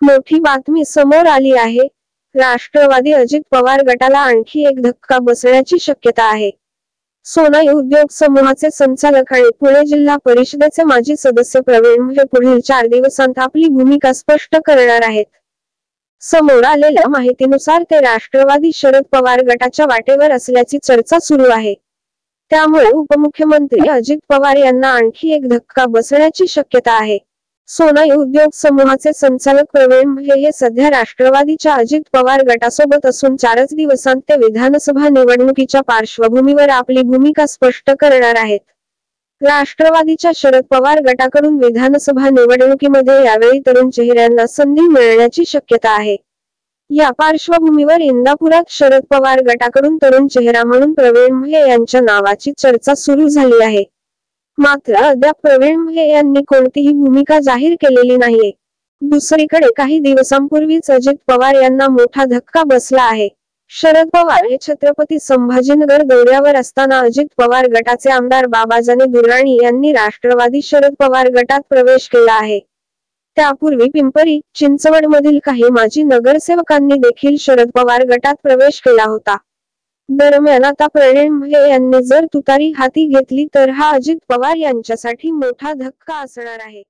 मोठी बातमी समोर आली आहे. राष्ट्रवादी अजित पवार गटाला आणखी एक धक्का बसण्याची शक्यता आहे. सोनाई उद्योग समूहाचे संचालक आणि पुणे जिल्हा परिषदेचे माजी सदस्य प्रवीण मुंढे पुढील 4 दिवसांत आपली भूमिका स्पष्ट करणार आहेत. समोर आलेल्या माहितीनुसार ते राष्ट्रवादी शरद पवार गटाच्या वाटेवर असल्याची चर्चा सुरू आहे. त्यामुळे उपमुख्यमंत्री अजित पवार यांना आणखी एक धक्का बसण्याची शक्यता आहे. सोनाई उद्योग समूहाचे संचालक प्रवीण मुंढे हे सध्या राष्ट्रवादीच्या अजित पवार गटासोबत असून 4च दिवसांत ते विधानसभा निवडणुकीच्या पार्श्वभूमीवर आपली भूमिका स्पष्ट करणार आहेत. राष्ट्रवादीच्या शरद पवार गटाकडून विधानसभा निवडणुकीमध्ये यावेळी तरुण चेहऱ्यांना संधी मिळण्याची शक्यता आहे. या पार्श्वभूमीवर इंदापुरात शरद पवार गटाकडून तरुण चेहरा म्हणून प्रवीण मुंढे यांच्या नावाची चर्चा सुरू झाली आहे. मात्र अद्याप प्रवीण मुंढे यांनी कोणतीही भूमिका जाहीर केलेली नाहीये. दुसरीकडे काही दिवसांपूर्वीच अजित पवार यांना मोठा धक्का बसला आहे. शरद पवार हे छत्रपती संभाजीनगर दौऱ्यावर असताना अजित पवार गटाचे आमदार बाबाजानी दुर्राणी यांनी राष्ट्रवादी शरद पवार गटात प्रवेश केला आहे. त्यापूर्वी पिंपरी चिंचवडमधील काही माजी नगरसेवकांनी देखील शरद पवार गटात प्रवेश केला होता. दरम्यान आता प्रवीण मुंढे यांनी जर तुतारी हाती घेतली तर हा अजित पवार यांच्यासाठी मोठा धक्का असणार आहे.